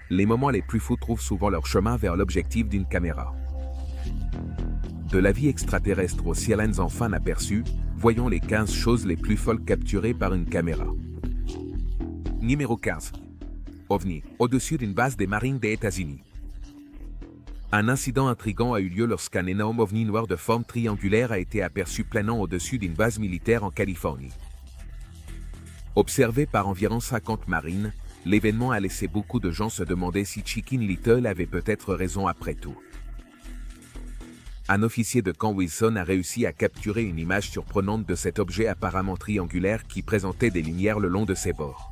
les moments les plus fous trouvent souvent leur chemin vers l'objectif d'une caméra. De la vie extraterrestre aux sirènes enfin aperçues, voyons les 15 choses les plus folles capturées par une caméra. Numéro 15. OVNI, au-dessus d'une base des Marines des États-Unis. Un incident intrigant a eu lieu lorsqu'un énorme ovni noir de forme triangulaire a été aperçu planant au-dessus d'une base militaire en Californie. Observé par environ 50 marines, l'événement a laissé beaucoup de gens se demander si Chicken Little avait peut-être raison après tout. Un officier de camp Wilson a réussi à capturer une image surprenante de cet objet apparemment triangulaire qui présentait des lumières le long de ses bords.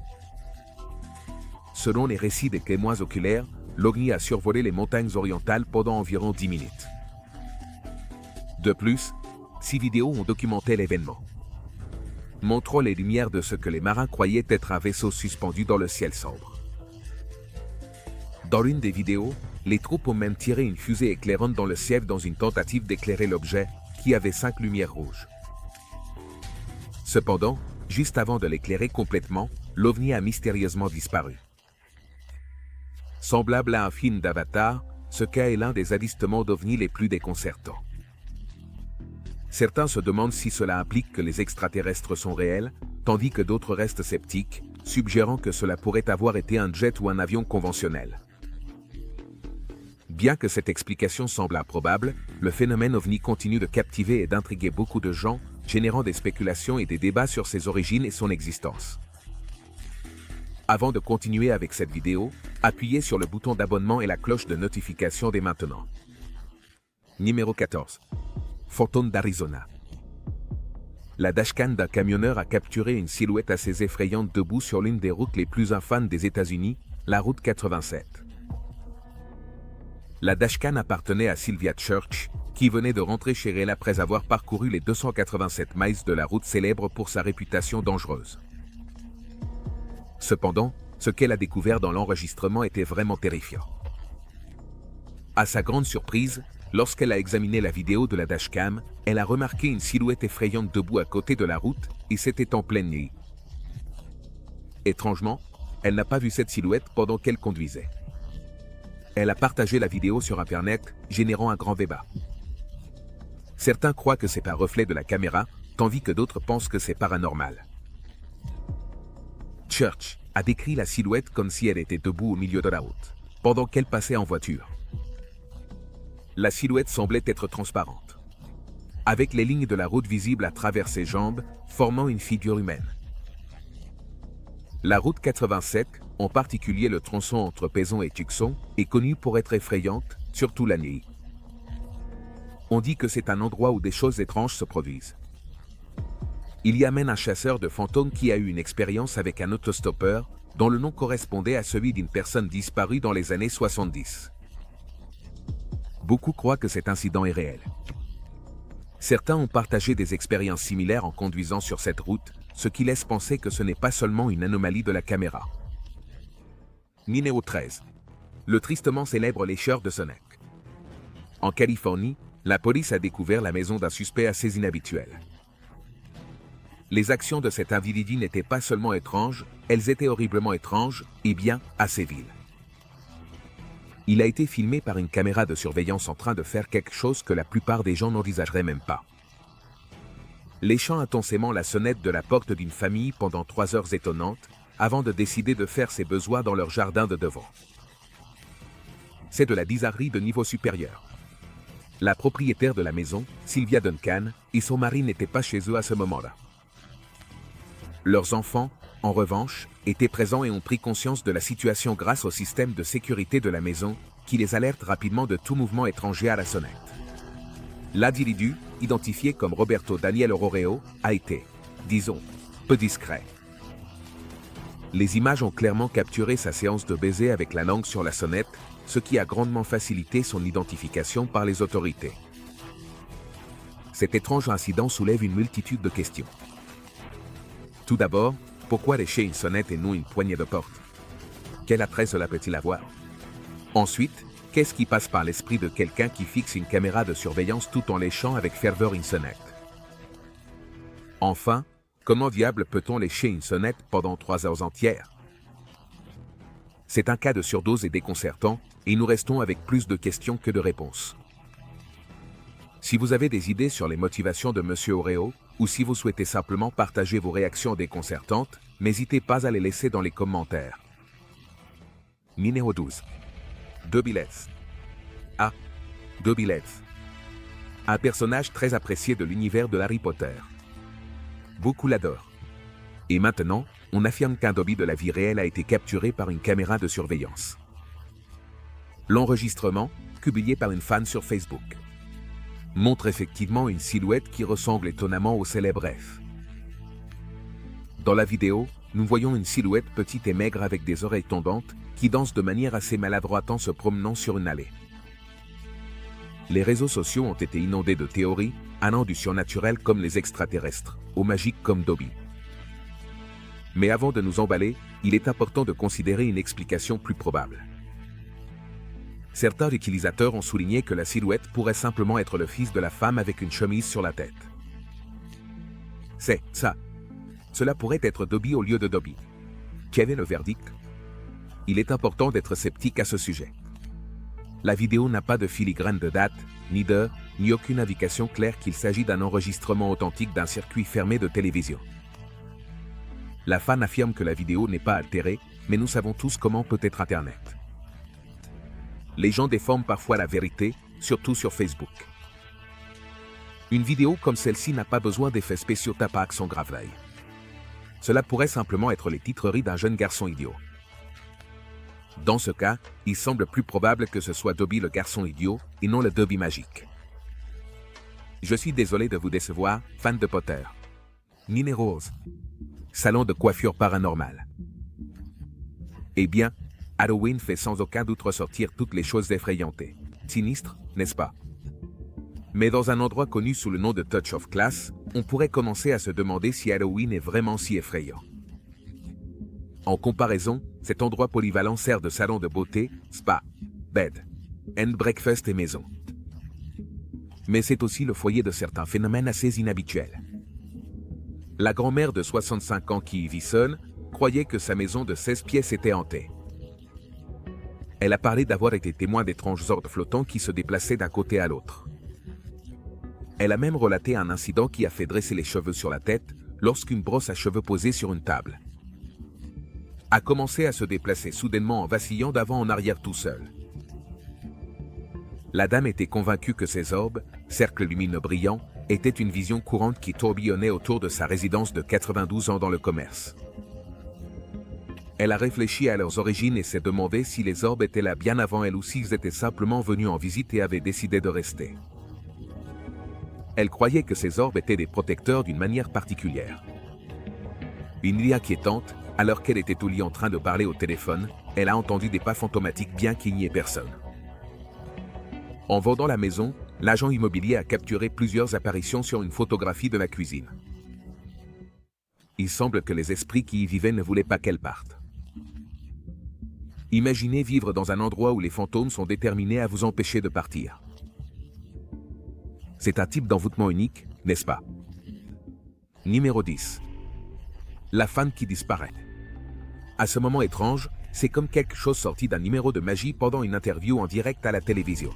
Selon les récits des témoins oculaires, l'OVNI a survolé les montagnes orientales pendant environ 10 minutes. De plus, 6 vidéos ont documenté l'événement, montrant les lumières de ce que les marins croyaient être un vaisseau suspendu dans le ciel sombre. Dans l'une des vidéos, les troupes ont même tiré une fusée éclairante dans le ciel dans une tentative d'éclairer l'objet, qui avait 5 lumières rouges. Cependant, juste avant de l'éclairer complètement, l'OVNI a mystérieusement disparu. Semblable à un film d'Avatar, ce cas est l'un des avistements d'OVNI les plus déconcertants. Certains se demandent si cela implique que les extraterrestres sont réels, tandis que d'autres restent sceptiques, suggérant que cela pourrait avoir été un jet ou un avion conventionnel. Bien que cette explication semble improbable, le phénomène OVNI continue de captiver et d'intriguer beaucoup de gens, générant des spéculations et des débats sur ses origines et son existence. Avant de continuer avec cette vidéo, appuyez sur le bouton d'abonnement et la cloche de notification dès maintenant. Numéro 14. Fantôme d'Arizona. La dashcam d'un camionneur a capturé une silhouette assez effrayante debout sur l'une des routes les plus infames des États-Unis, la route 87. La dashcam appartenait à Sylvia Church, qui venait de rentrer chez elle après avoir parcouru les 287 miles de la route célèbre pour sa réputation dangereuse. Cependant, ce qu'elle a découvert dans l'enregistrement était vraiment terrifiant. À sa grande surprise, lorsqu'elle a examiné la vidéo de la dashcam, elle a remarqué une silhouette effrayante debout à côté de la route, et c'était en pleine nuit. Étrangement, elle n'a pas vu cette silhouette pendant qu'elle conduisait. Elle a partagé la vidéo sur Internet, générant un grand débat. Certains croient que c'est un reflet de la caméra, tandis que d'autres pensent que c'est paranormal. Church a décrit la silhouette comme si elle était debout au milieu de la route, pendant qu'elle passait en voiture. La silhouette semblait être transparente, avec les lignes de la route visibles à travers ses jambes, formant une figure humaine. La route 87, en particulier le tronçon entre Payson et Tucson, est connue pour être effrayante, surtout la nuit. On dit que c'est un endroit où des choses étranges se produisent. Il y a même un chasseur de fantômes qui a eu une expérience avec un autostoppeur, dont le nom correspondait à celui d'une personne disparue dans les années 70. Beaucoup croient que cet incident est réel. Certains ont partagé des expériences similaires en conduisant sur cette route, ce qui laisse penser que ce n'est pas seulement une anomalie de la caméra. Numéro 13. Le tristement célèbre lécheur de Sonic. En Californie, la police a découvert la maison d'un suspect assez inhabituel. Les actions de cet individu n'étaient pas seulement étranges, elles étaient horriblement étranges, et bien, assez viles. Il a été filmé par une caméra de surveillance en train de faire quelque chose que la plupart des gens n'envisageraient même pas. Léchant intensément la sonnette de la porte d'une famille pendant 3 heures étonnantes, avant de décider de faire ses besoins dans leur jardin de devant. C'est de la bizarrerie de niveau supérieur. La propriétaire de la maison, Sylvia Duncan, et son mari n'étaient pas chez eux à ce moment-là. Leurs enfants, en revanche, étaient présents et ont pris conscience de la situation grâce au système de sécurité de la maison, qui les alerte rapidement de tout mouvement étranger à la sonnette. L'individu, identifié comme Roberto Daniel Ororeo, a été, disons, peu discret. Les images ont clairement capturé sa séance de baiser avec la langue sur la sonnette, ce qui a grandement facilité son identification par les autorités. Cet étrange incident soulève une multitude de questions. Tout d'abord, pourquoi lécher une sonnette et non une poignée de porte? Quel attrait cela peut-il avoir? Ensuite, qu'est-ce qui passe par l'esprit de quelqu'un qui fixe une caméra de surveillance tout en léchant avec ferveur une sonnette? Enfin, comment diable peut-on lécher une sonnette pendant 3 heures entières? C'est un cas de surdose et déconcertant, et nous restons avec plus de questions que de réponses. Si vous avez des idées sur les motivations de Monsieur Oreo, ou si vous souhaitez simplement partager vos réactions déconcertantes, n'hésitez pas à les laisser dans les commentaires. Numéro 12. Dobby Letts. Ah, Dobby Letts. Un personnage très apprécié de l'univers de Harry Potter. Beaucoup l'adorent. Et maintenant, on affirme qu'un Dobby de la vie réelle a été capturé par une caméra de surveillance. L'enregistrement, publié par une fan sur Facebook, montre effectivement une silhouette qui ressemble étonnamment au célèbre F. Dans la vidéo, nous voyons une silhouette petite et maigre avec des oreilles tombantes qui danse de manière assez maladroite en se promenant sur une allée. Les réseaux sociaux ont été inondés de théories, allant du surnaturel comme les extraterrestres, au magique comme Dobby. Mais avant de nous emballer, il est important de considérer une explication plus probable. Certains utilisateurs ont souligné que la silhouette pourrait simplement être le fils de la femme avec une chemise sur la tête. C'est ça. Cela pourrait être Dobby au lieu de Dobby. Quel est le verdict? Il est important d'être sceptique à ce sujet. La vidéo n'a pas de filigrane de date, ni d'heure, ni aucune indication claire qu'il s'agit d'un enregistrement authentique d'un circuit fermé de télévision. La fan affirme que la vidéo n'est pas altérée, mais nous savons tous comment peut être Internet. Les gens déforment parfois la vérité, surtout sur Facebook. Une vidéo comme celle-ci n'a pas besoin d'effets spéciaux tapac son grave l'œil. Cela pourrait simplement être les titreries d'un jeune garçon idiot. Dans ce cas, il semble plus probable que ce soit Dobby le garçon idiot et non le Dobby magique. Je suis désolé de vous décevoir, fan de Potter. Numéro 11. Salon de coiffure paranormal. Eh bien, Halloween fait sans aucun doute ressortir toutes les choses effrayantes. Sinistres, n'est-ce pas? Mais dans un endroit connu sous le nom de Touch of Class, on pourrait commencer à se demander si Halloween est vraiment si effrayant. En comparaison, cet endroit polyvalent sert de salon de beauté, spa, bed, and breakfast et maison. Mais c'est aussi le foyer de certains phénomènes assez inhabituels. La grand-mère de 65 ans qui y vit seule croyait que sa maison de 16 pièces était hantée. Elle a parlé d'avoir été témoin d'étranges orbes flottants qui se déplaçaient d'un côté à l'autre. Elle a même relaté un incident qui a fait dresser les cheveux sur la tête lorsqu'une brosse à cheveux posée sur une table a commencé à se déplacer soudainement en vacillant d'avant en arrière tout seul. La dame était convaincue que ces orbes, cercles lumineux brillants, étaient une vision courante qui tourbillonnait autour de sa résidence de 92 ans dans le commerce. Elle a réfléchi à leurs origines et s'est demandé si les orbes étaient là bien avant elle ou s'ils étaient simplement venus en visite et avaient décidé de rester. Elle croyait que ces orbes étaient des protecteurs d'une manière particulière. Une nuit inquiétante, alors qu'elle était au lit en train de parler au téléphone, elle a entendu des pas fantomatiques bien qu'il n'y ait personne. En vendant la maison, l'agent immobilier a capturé plusieurs apparitions sur une photographie de la cuisine. Il semble que les esprits qui y vivaient ne voulaient pas qu'elle parte. Imaginez vivre dans un endroit où les fantômes sont déterminés à vous empêcher de partir. C'est un type d'envoûtement unique, n'est-ce pas? Numéro 10. La fan qui disparaît. À ce moment étrange, c'est comme quelque chose sorti d'un numéro de magie pendant une interview en direct à la télévision.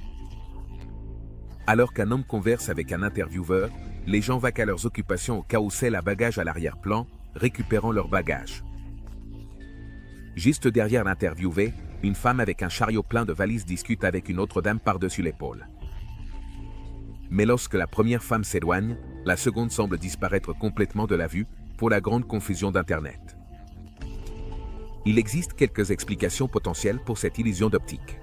Alors qu'un homme converse avec un intervieweur, les gens vaquent à leurs occupations au carrousel à bagages à l'arrière-plan, récupérant leurs bagages. Juste derrière l'interviewé, une femme avec un chariot plein de valises discute avec une autre dame par-dessus l'épaule. Mais lorsque la première femme s'éloigne, la seconde semble disparaître complètement de la vue, pour la grande confusion d'Internet. Il existe quelques explications potentielles pour cette illusion d'optique.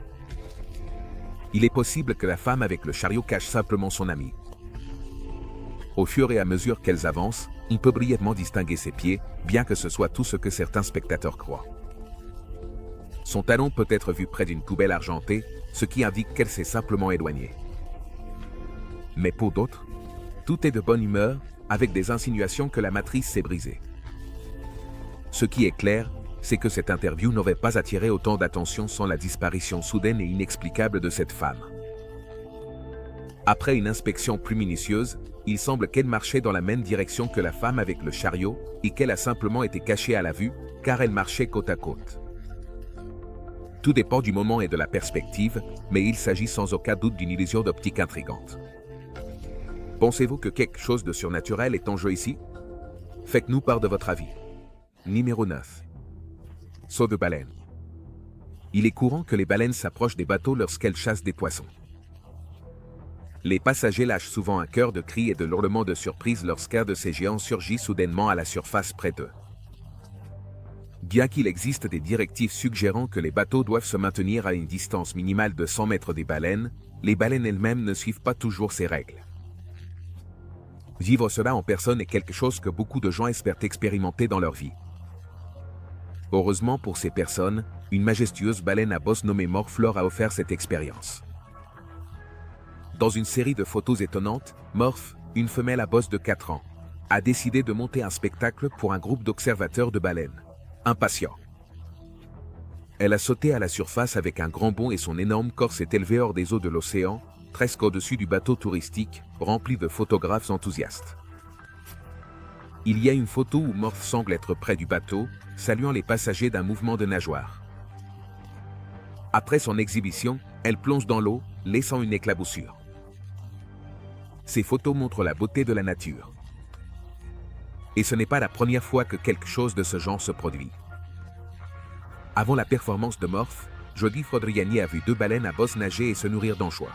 Il est possible que la femme avec le chariot cache simplement son amie. Au fur et à mesure qu'elles avancent, on peut brièvement distinguer ses pieds, bien que ce soit tout ce que certains spectateurs croient. Son talon peut être vu près d'une poubelle argentée, ce qui indique qu'elle s'est simplement éloignée. Mais pour d'autres, tout est de bonne humeur, avec des insinuations que la matrice s'est brisée. Ce qui est clair, c'est que cette interview n'aurait pas attiré autant d'attention sans la disparition soudaine et inexplicable de cette femme. Après une inspection plus minutieuse, il semble qu'elle marchait dans la même direction que la femme avec le chariot et qu'elle a simplement été cachée à la vue, car elle marchait côte à côte. Tout dépend du moment et de la perspective, mais il s'agit sans aucun doute d'une illusion d'optique intrigante. Pensez-vous que quelque chose de surnaturel est en jeu ici? Faites-nous part de votre avis. Numéro 9. Saut de baleine. Il est courant que les baleines s'approchent des bateaux lorsqu'elles chassent des poissons. Les passagers lâchent souvent un chœur de cris et de hurlements de surprise lorsqu'un de ces géants surgit soudainement à la surface près d'eux. Bien qu'il existe des directives suggérant que les bateaux doivent se maintenir à une distance minimale de 100 mètres des baleines, les baleines elles-mêmes ne suivent pas toujours ces règles. Vivre cela en personne est quelque chose que beaucoup de gens espèrent expérimenter dans leur vie. Heureusement pour ces personnes, une majestueuse baleine à bosse nommée Morph leur a offert cette expérience. Dans une série de photos étonnantes, Morph, une femelle à bosse de 4 ans, a décidé de monter un spectacle pour un groupe d'observateurs de baleines. Impatients. Elle a sauté à la surface avec un grand bond et son énorme corps s'est élevé hors des eaux de l'océan, presque au-dessus du bateau touristique, rempli de photographes enthousiastes. Il y a une photo où Morph semble être près du bateau, saluant les passagers d'un mouvement de nageoire. Après son exhibition, elle plonge dans l'eau, laissant une éclaboussure. Ces photos montrent la beauté de la nature. Et ce n'est pas la première fois que quelque chose de ce genre se produit. Avant la performance de Morph, Jody Frodriani a vu 2 baleines à bosse nager et se nourrir d'anchois.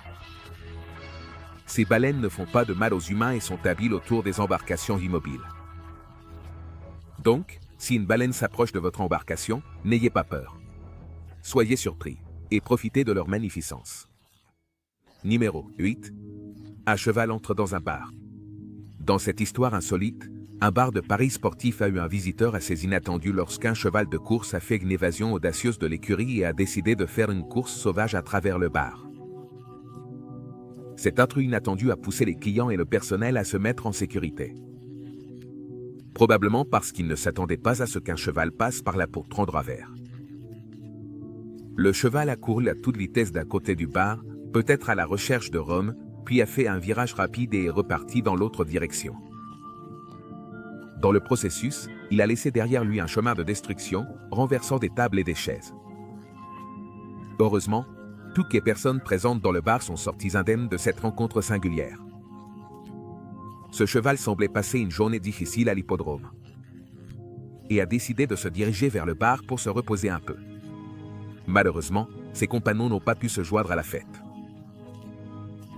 Ces baleines ne font pas de mal aux humains et sont habiles autour des embarcations immobiles. Donc, si une baleine s'approche de votre embarcation, n'ayez pas peur. Soyez surpris et profitez de leur magnificence. Numéro 8. Un cheval entre dans un bar. Dans cette histoire insolite, un bar de Paris sportif a eu un visiteur assez inattendu lorsqu'un cheval de course a fait une évasion audacieuse de l'écurie et a décidé de faire une course sauvage à travers le bar. Cet intrus inattendu a poussé les clients et le personnel à se mettre en sécurité. Probablement parce qu'ils ne s'attendaient pas à ce qu'un cheval passe par là pour prendre un verre. Le cheval a couru à toute vitesse d'un côté du bar, peut-être à la recherche de Rome, puis a fait un virage rapide et est reparti dans l'autre direction. Dans le processus, il a laissé derrière lui un chemin de destruction, renversant des tables et des chaises. Heureusement, toutes les personnes présentes dans le bar sont sorties indemnes de cette rencontre singulière. Ce cheval semblait passer une journée difficile à l'hippodrome et a décidé de se diriger vers le bar pour se reposer un peu. Malheureusement, ses compagnons n'ont pas pu se joindre à la fête.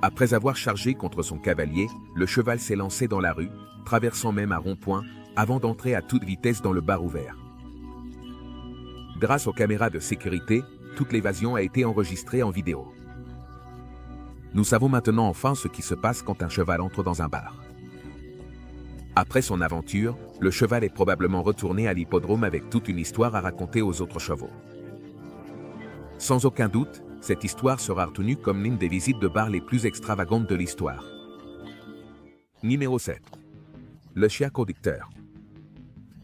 Après avoir chargé contre son cavalier, le cheval s'est lancé dans la rue, traversant même un rond-point, avant d'entrer à toute vitesse dans le bar ouvert. Grâce aux caméras de sécurité, toute l'évasion a été enregistrée en vidéo. Nous savons maintenant enfin ce qui se passe quand un cheval entre dans un bar. Après son aventure, le cheval est probablement retourné à l'hippodrome avec toute une histoire à raconter aux autres chevaux. Sans aucun doute, cette histoire sera retenue comme l'une des visites de bar les plus extravagantes de l'histoire. Numéro 7. Le chien conducteur.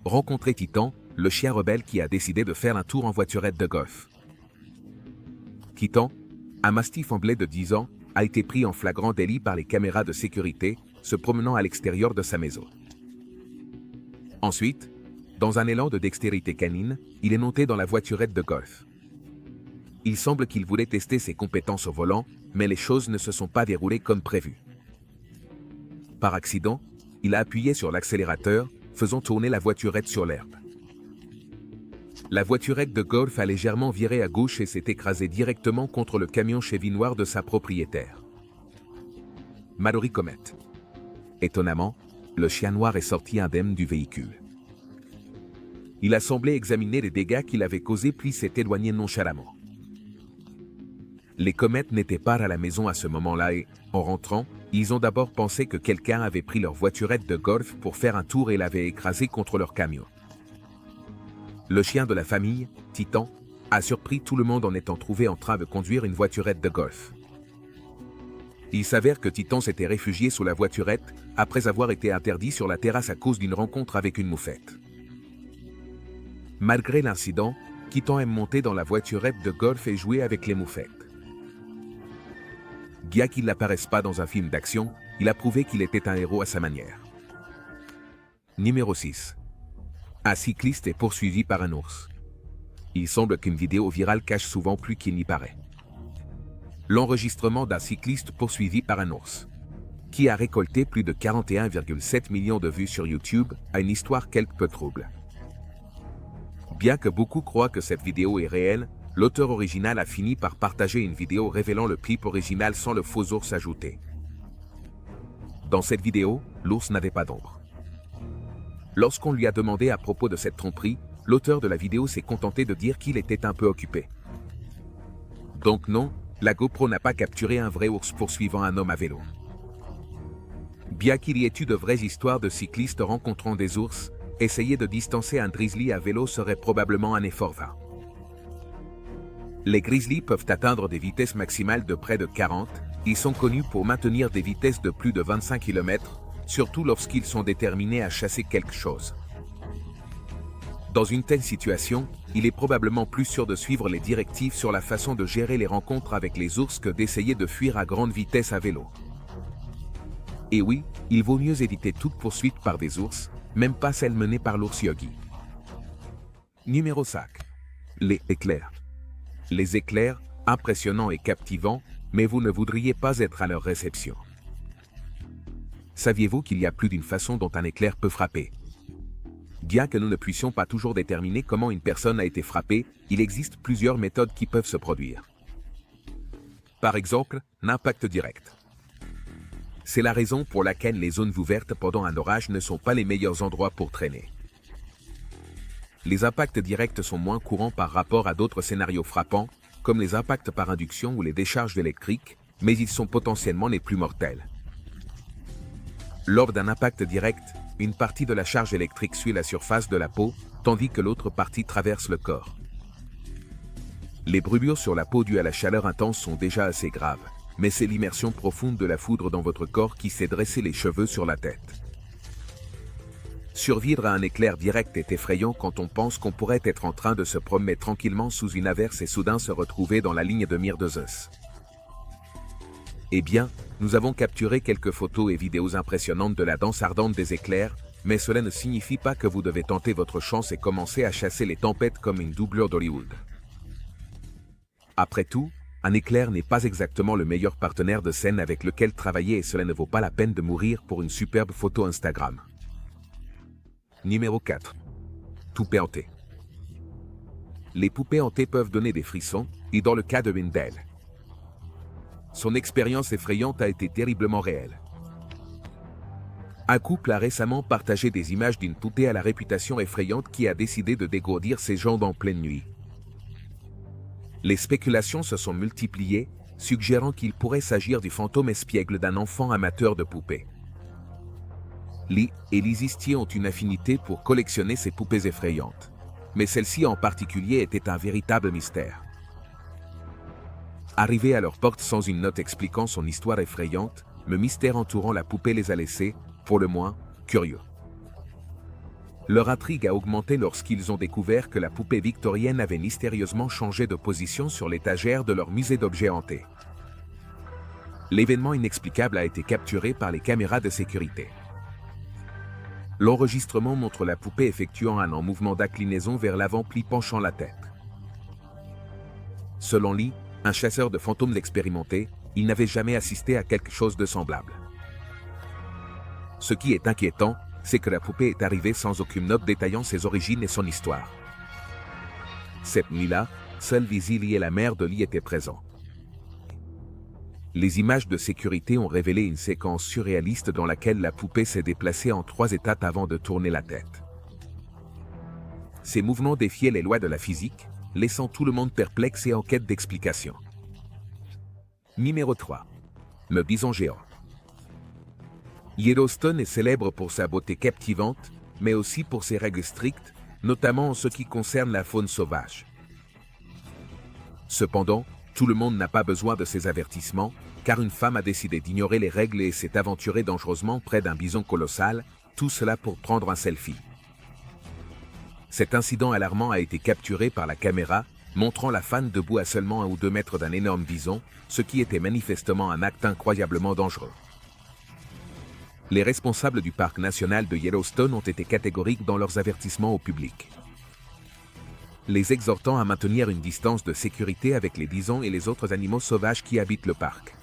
Rencontrez Titan, le chien rebelle qui a décidé de faire un tour en voiturette de golf. Titan, un mastif anglais de 10 ans, a été pris en flagrant délit par les caméras de sécurité, se promenant à l'extérieur de sa maison. Ensuite, dans un élan de dextérité canine, il est monté dans la voiturette de golf. Il semble qu'il voulait tester ses compétences au volant, mais les choses ne se sont pas déroulées comme prévu. Par accident, il a appuyé sur l'accélérateur, faisant tourner la voiturette sur l'herbe. La voiturette de golf a légèrement viré à gauche et s'est écrasée directement contre le camion Chevy noir de sa propriétaire. Mallory Comet. Étonnamment, le chien noir est sorti indemne du véhicule. Il a semblé examiner les dégâts qu'il avait causés puis s'est éloigné nonchalamment. Les Comets n'étaient pas à la maison à ce moment-là et, en rentrant, ils ont d'abord pensé que quelqu'un avait pris leur voiturette de golf pour faire un tour et l'avait écrasée contre leur camion. Le chien de la famille, Titan, a surpris tout le monde en étant trouvé en train de conduire une voiturette de golf. Il s'avère que Titan s'était réfugié sous la voiturette après avoir été interdit sur la terrasse à cause d'une rencontre avec une moufette. Malgré l'incident, Titan aime monter dans la voiturette de golf et jouer avec les moufettes. Bien qu'il n'apparaisse pas dans un film d'action, il a prouvé qu'il était un héros à sa manière. Numéro 6. Un cycliste est poursuivi par un ours. Il semble qu'une vidéo virale cache souvent plus qu'il n'y paraît. L'enregistrement d'un cycliste poursuivi par un ours, qui a récolté plus de 41,7 millions de vues sur YouTube, a une histoire quelque peu trouble. Bien que beaucoup croient que cette vidéo est réelle, l'auteur original a fini par partager une vidéo révélant le clip original sans le faux ours ajouté. Dans cette vidéo, l'ours n'avait pas d'ombre. Lorsqu'on lui a demandé à propos de cette tromperie, l'auteur de la vidéo s'est contenté de dire qu'il était un peu occupé. Donc non, la GoPro n'a pas capturé un vrai ours poursuivant un homme à vélo. Bien qu'il y ait eu de vraies histoires de cyclistes rencontrant des ours, essayer de distancer un grizzly à vélo serait probablement un effort vain. Les grizzlies peuvent atteindre des vitesses maximales de près de 40, ils sont connus pour maintenir des vitesses de plus de 25 km, surtout lorsqu'ils sont déterminés à chasser quelque chose. Dans une telle situation, il est probablement plus sûr de suivre les directives sur la façon de gérer les rencontres avec les ours que d'essayer de fuir à grande vitesse à vélo. Et oui, il vaut mieux éviter toute poursuite par des ours, même pas celle menée par l'ours Yogi. Numéro 5. Les éclairs. Les éclairs, impressionnants et captivants, mais vous ne voudriez pas être à leur réception. Saviez-vous qu'il y a plus d'une façon dont un éclair peut frapper? Bien que nous ne puissions pas toujours déterminer comment une personne a été frappée, il existe plusieurs méthodes qui peuvent se produire. Par exemple, l'impact direct. C'est la raison pour laquelle les zones ouvertes pendant un orage ne sont pas les meilleurs endroits pour traîner. Les impacts directs sont moins courants par rapport à d'autres scénarios frappants, comme les impacts par induction ou les décharges électriques, mais ils sont potentiellement les plus mortels. Lors d'un impact direct, une partie de la charge électrique suit la surface de la peau, tandis que l'autre partie traverse le corps. Les brûlures sur la peau dues à la chaleur intense sont déjà assez graves, mais c'est l'immersion profonde de la foudre dans votre corps qui fait dresser les cheveux sur la tête. Survivre à un éclair direct est effrayant quand on pense qu'on pourrait être en train de se promener tranquillement sous une averse et soudain se retrouver dans la ligne de mire de Zeus. Eh bien, nous avons capturé quelques photos et vidéos impressionnantes de la danse ardente des éclairs, mais cela ne signifie pas que vous devez tenter votre chance et commencer à chasser les tempêtes comme une doublure d'Hollywood. Après tout, un éclair n'est pas exactement le meilleur partenaire de scène avec lequel travailler et cela ne vaut pas la peine de mourir pour une superbe photo Instagram. Numéro 4. Poupées hantées. Les poupées hantées peuvent donner des frissons, et dans le cas de Wendell, son expérience effrayante a été terriblement réelle. Un couple a récemment partagé des images d'une poupée à la réputation effrayante qui a décidé de dégourdir ses jambes en pleine nuit. Les spéculations se sont multipliées, suggérant qu'il pourrait s'agir du fantôme espiègle d'un enfant amateur de poupées. Lee et Lizzie Stier ont une affinité pour collectionner ces poupées effrayantes. Mais celle-ci en particulier était un véritable mystère. Arrivé à leur porte sans une note expliquant son histoire effrayante, le mystère entourant la poupée les a laissés, pour le moins, curieux. Leur intrigue a augmenté lorsqu'ils ont découvert que la poupée victorienne avait mystérieusement changé de position sur l'étagère de leur musée d'objets hantés. L'événement inexplicable a été capturé par les caméras de sécurité. L'enregistrement montre la poupée effectuant un lent mouvement d'inclinaison vers l'avant pli penchant la tête. Selon Lee, un chasseur de fantômes expérimenté, il n'avait jamais assisté à quelque chose de semblable. Ce qui est inquiétant, c'est que la poupée est arrivée sans aucune note détaillant ses origines et son histoire. Cette nuit-là, seul Lizzie et la mère de Lee étaient présents. Les images de sécurité ont révélé une séquence surréaliste dans laquelle la poupée s'est déplacée en 3 étapes avant de tourner la tête. Ces mouvements défiaient les lois de la physique, laissant tout le monde perplexe et en quête d'explications. Numéro 3. Le bison géant. Yellowstone est célèbre pour sa beauté captivante, mais aussi pour ses règles strictes, notamment en ce qui concerne la faune sauvage. Cependant, tout le monde n'a pas besoin de ces avertissements, car une femme a décidé d'ignorer les règles et s'est aventurée dangereusement près d'un bison colossal, tout cela pour prendre un selfie. Cet incident alarmant a été capturé par la caméra, montrant la fan debout à seulement 1 ou 2 mètres d'un énorme bison, ce qui était manifestement un acte incroyablement dangereux. Les responsables du parc national de Yellowstone ont été catégoriques dans leurs avertissements au public. les exhortant à maintenir une distance de sécurité avec les bisons et les autres animaux sauvages qui habitent le parc.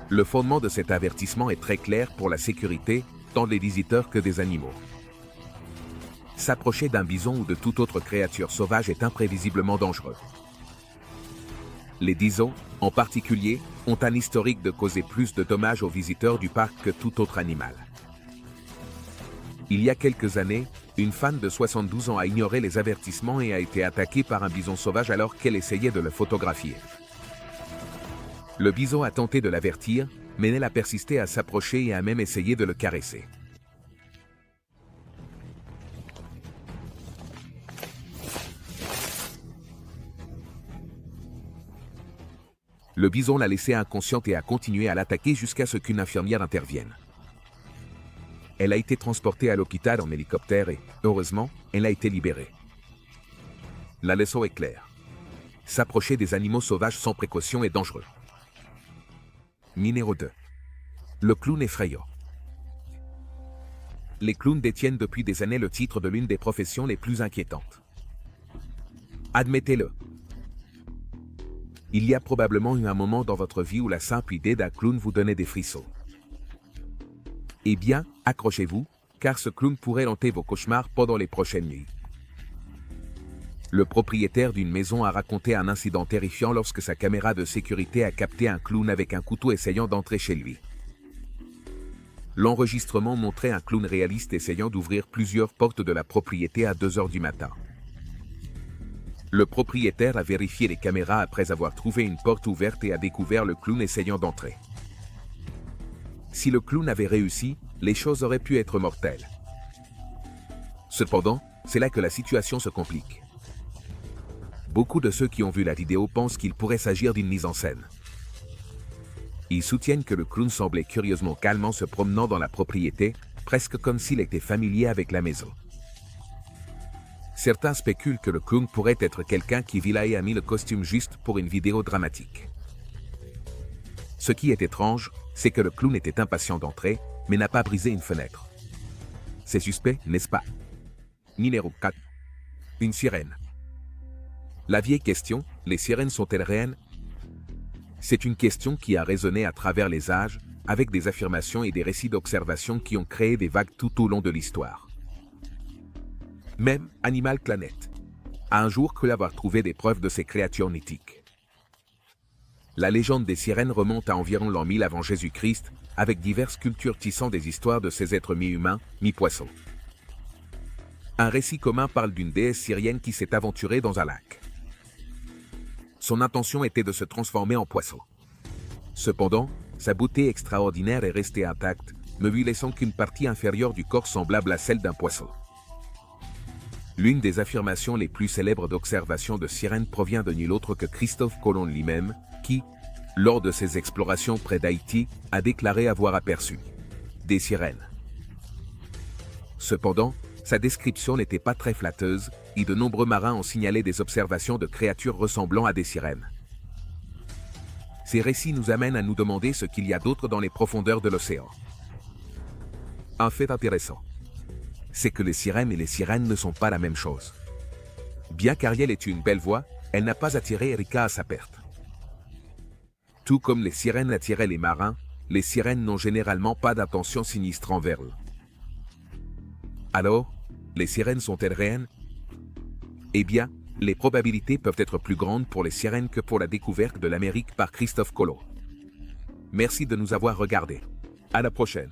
Le fondement de cet avertissement est très clair pour la sécurité, tant des visiteurs que des animaux. S'approcher d'un bison ou de toute autre créature sauvage est imprévisiblement dangereux. Les bisons, en particulier, ont un historique de causer plus de dommages aux visiteurs du parc que tout autre animal. Il y a quelques années, une femme de 72 ans a ignoré les avertissements et a été attaquée par un bison sauvage alors qu'elle essayait de le photographier. Le bison a tenté de l'avertir, mais elle a persisté à s'approcher et a même essayé de le caresser. Le bison l'a laissée inconsciente et a continué à l'attaquer jusqu'à ce qu'une infirmière intervienne. Elle a été transportée à l'hôpital en hélicoptère et, heureusement, elle a été libérée. La leçon est claire. S'approcher des animaux sauvages sans précaution est dangereux. Numéro 2. Le clown effrayant. Les clowns détiennent depuis des années le titre de l'une des professions les plus inquiétantes. Admettez-le. Il y a probablement eu un moment dans votre vie où la simple idée d'un clown vous donnait des frissons. Eh bien, accrochez-vous, car ce clown pourrait hanter vos cauchemars pendant les prochaines nuits. Le propriétaire d'une maison a raconté un incident terrifiant lorsque sa caméra de sécurité a capté un clown avec un couteau essayant d'entrer chez lui. L'enregistrement montrait un clown réaliste essayant d'ouvrir plusieurs portes de la propriété à 2 heures du matin. Le propriétaire a vérifié les caméras après avoir trouvé une porte ouverte et a découvert le clown essayant d'entrer. Si le clown avait réussi, les choses auraient pu être mortelles. Cependant, c'est là que la situation se complique. Beaucoup de ceux qui ont vu la vidéo pensent qu'il pourrait s'agir d'une mise en scène. Ils soutiennent que le clown semblait curieusement calme en se promenant dans la propriété, presque comme s'il était familier avec la maison. Certains spéculent que le clown pourrait être quelqu'un qui vit là et a mis le costume juste pour une vidéo dramatique. Ce qui est étrange, c'est que le clown était impatient d'entrer, mais n'a pas brisé une fenêtre. C'est suspect, n'est-ce pas? Numéro 4. Une sirène. La vieille question, les sirènes sont-elles réelles? C'est une question qui a résonné à travers les âges, avec des affirmations et des récits d'observation qui ont créé des vagues tout au long de l'histoire. Même Animal Planet a un jour cru avoir trouvé des preuves de ces créatures mythiques. La légende des sirènes remonte à environ l'an 1000 avant Jésus-Christ, avec diverses cultures tissant des histoires de ces êtres mi-humains, mi-poissons. Un récit commun parle d'une déesse syrienne qui s'est aventurée dans un lac. Son intention était de se transformer en poisson. Cependant, sa beauté extraordinaire est restée intacte, ne lui laissant qu'une partie inférieure du corps semblable à celle d'un poisson. L'une des affirmations les plus célèbres d'observation de sirènes provient de nul autre que Christophe Colomb lui-même, qui, lors de ses explorations près d'Haïti, a déclaré avoir aperçu des sirènes. Cependant, sa description n'était pas très flatteuse, et de nombreux marins ont signalé des observations de créatures ressemblant à des sirènes. Ces récits nous amènent à nous demander ce qu'il y a d'autre dans les profondeurs de l'océan. Un fait intéressant, c'est que les sirènes et les sirènes ne sont pas la même chose. Bien qu'Ariel ait eu une belle voix, elle n'a pas attiré Erika à sa perte. Tout comme les sirènes attiraient les marins, les sirènes n'ont généralement pas d'intention sinistre envers eux. Alors, les sirènes sont-elles réelles? Eh bien, les probabilités peuvent être plus grandes pour les sirènes que pour la découverte de l'Amérique par Christophe Colomb. Merci de nous avoir regardés. À la prochaine.